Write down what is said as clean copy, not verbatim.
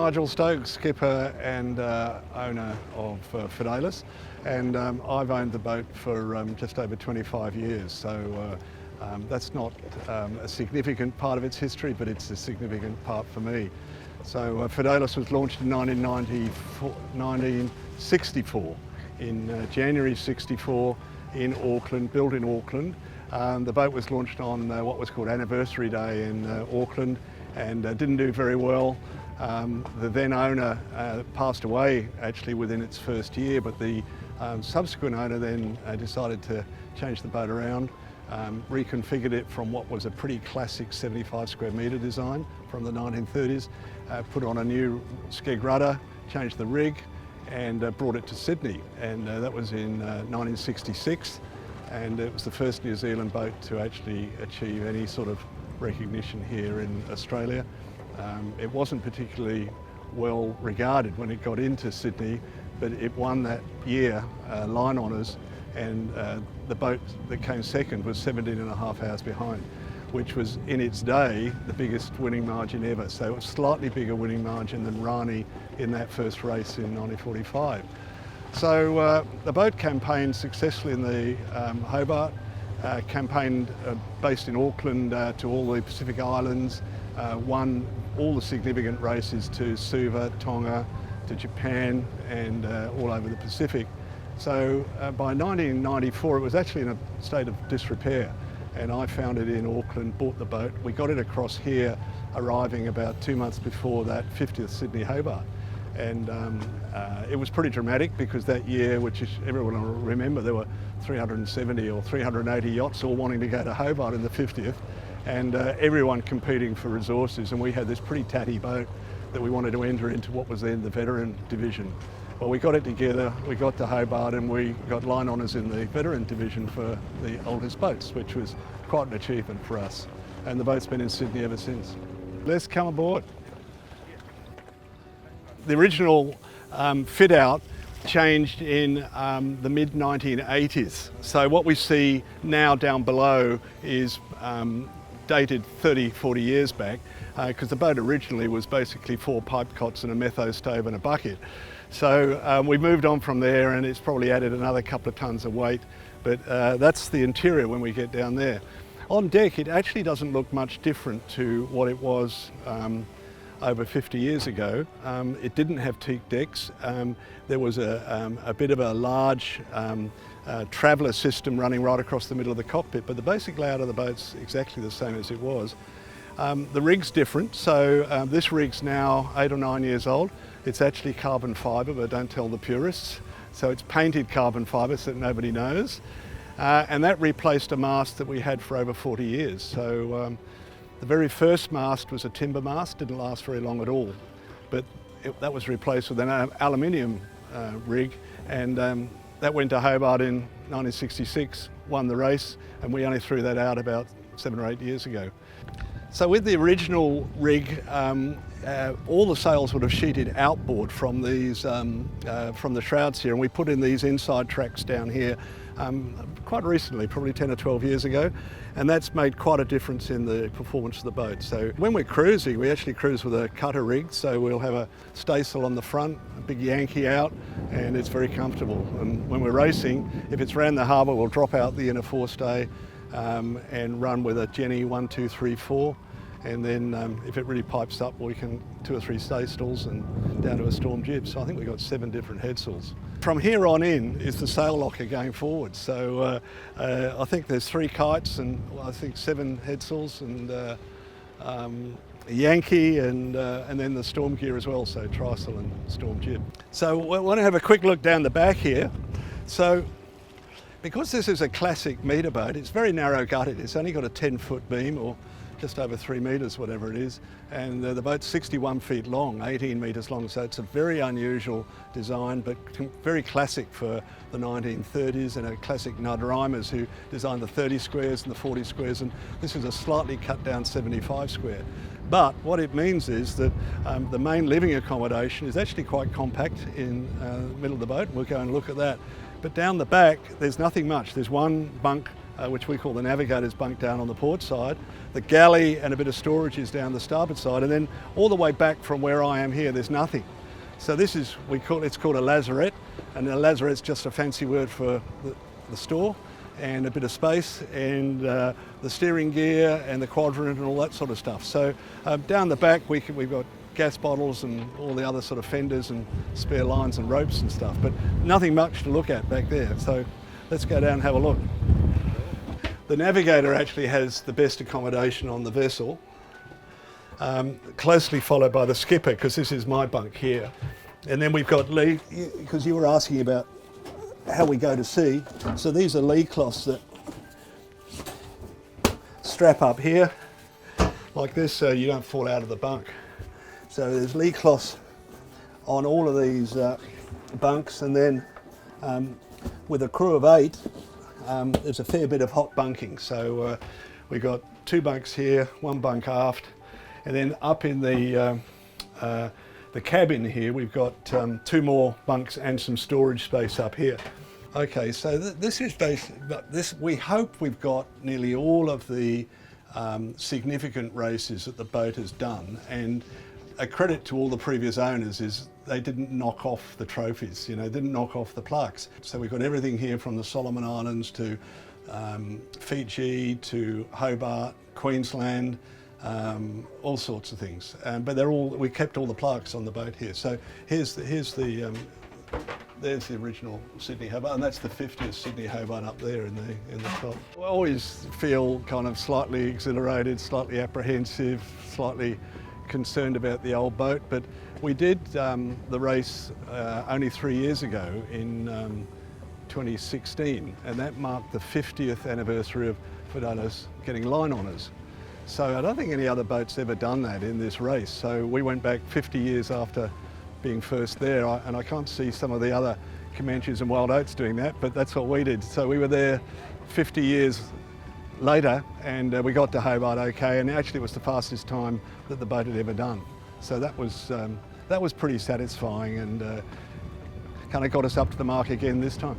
Nigel Stokes, skipper and owner of Fidelis, and I've owned the boat for just over 25 years, so that's not a significant part of its history, but it's a significant part for me. So Fidelis was launched in 1964, in January 64 in Auckland, built in Auckland. The boat was launched on what was called Anniversary Day in Auckland, and didn't do very well. The then owner passed away actually within its first year, but the subsequent owner then decided to change the boat around, reconfigured it from what was a pretty classic 75 square metre design from the 1930s, put on a new skeg rudder, changed the rig, and brought it to Sydney, and that was in 1966, and it was the first New Zealand boat to actually achieve any sort of recognition here in Australia. It wasn't particularly well regarded when it got into Sydney, but it won that year line honours, and the boat that came second was 17.5 hours behind, which was in its day the biggest winning margin ever. So it was slightly bigger winning margin than Rani in that first race in 1945. So the boat campaigned successfully in the Hobart, campaigned based in Auckland to all the Pacific Islands, won all the significant races to Suva, Tonga, to Japan, and all over the Pacific. So by 1994 it was actually in a state of disrepair, and I found it in Auckland, bought the boat. We got it across here, arriving about 2 months before that 50th Sydney Hobart. And it was pretty dramatic because that year, which is, everyone will remember, there were 370 or 380 yachts all wanting to go to Hobart in the 50th, and everyone competing for resources, and we had this pretty tatty boat that we wanted to enter into what was then the veteran division. Well, we got it together, we got to Hobart, and we got line honours in the veteran division for the oldest boats, which was quite an achievement for us. And the boat's been in Sydney ever since. Let's come aboard. The original fit out changed in the mid-1980s. So what we see now down below is dated 30, 40 years back, because the boat originally was basically 4 pipe cots and a metho stove and a bucket. So we moved on from there, and it's probably added another couple of tonnes of weight, but that's the interior when we get down there. On deck, it actually doesn't look much different to what it was over 50 years ago. It didn't have teak decks. There was a bit of a large traveller system running right across the middle of the cockpit, but the basic layout of the boat's exactly the same as it was. The rig's different, so this rig's now 8 or 9 years old. It's actually carbon fibre, but don't tell the purists. So it's painted carbon fibre so that nobody knows. And that replaced a mast that we had for over 40 years. So the very first mast was a timber mast, didn't last very long at all. But that was replaced with an aluminium rig, and that went to Hobart in 1966, won the race, and we only threw that out about 7 or 8 years ago. So with the original rig, all the sails would have sheeted outboard from these, from the shrouds here, and we put in these inside tracks down here quite recently, probably 10 or 12 years ago, and that's made quite a difference in the performance of the boat. So when we're cruising, we actually cruise with a cutter rig, so we'll have a staysail on the front, a big Yankee out, and it's very comfortable. And when we're racing, if it's around the harbour, we'll drop out the inner forestay and run with a Jenny 1, 2, 3, 4. And then if it really pipes up, we can 2 or 3 staystalls and down to a storm jib. So I think we've got 7 different headsails. From here on in is the sail locker going forward. So I think there's 3 kites and I think 7 headsails and a Yankee and then the storm gear as well, so trysail and storm jib. So we want to have a quick look down the back here. So because this is a classic metre boat, it's very narrow gutted. It's only got a 10-foot beam, or just over 3 metres, whatever it is, and the boat's 61 feet long, 18 metres long, so it's a very unusual design, but very classic for the 1930s, and a classic Nudreimers who designed the 30 squares and the 40 squares, and this is a slightly cut down 75 square. But what it means is that the main living accommodation is actually quite compact in the middle of the boat. We'll go and look at that. But down the back, there's nothing much. There's 1 bunk which we call the navigator's bunk down on the port side. The galley and a bit of storage is down the starboard side, and then all the way back from where I am here, there's nothing. So this is, it's called a lazarette, and a lazarette's just a fancy word for the store and a bit of space, and the steering gear and the quadrant and all that sort of stuff. So down the back we've got gas bottles and all the other sort of fenders and spare lines and ropes and stuff, but nothing much to look at back there. So let's go down and have a look. The navigator actually has the best accommodation on the vessel, closely followed by the skipper, because this is my bunk here. And then we've got lee, because you were asking about how we go to sea. So these are lee cloths that strap up here like this so you don't fall out of the bunk. So there's lee cloths on all of these bunks, and then with a crew of 8, there's a fair bit of hot bunking. So we've got 2 bunks here, 1 bunk aft, and then up in the cabin here we've got 2 more bunks and some storage space up here. Okay, so this is we hope we've got nearly all of the significant races that the boat has done, and a credit to all the previous owners is they didn't knock off the trophies, didn't knock off the plaques. So we've got everything here from the Solomon Islands to Fiji to Hobart, Queensland, all sorts of things. But we kept all the plaques on the boat here. So there's the original Sydney Hobart, and that's the 50th Sydney Hobart up there in the top. I always feel kind of slightly exhilarated, slightly apprehensive, slightly concerned about the old boat, but we did the race only 3 years ago in 2016, and that marked the 50th anniversary of Fidelis getting line honours. So I don't think any other boat's ever done that in this race. So we went back 50 years after being first there, and I can't see some of the other Comanches and Wild Oats doing that, but that's what we did. So we were there 50 years later, and we got to Hobart okay, and actually it was the fastest time that the boat had ever done. So that was pretty satisfying, and kind of got us up to the mark again this time.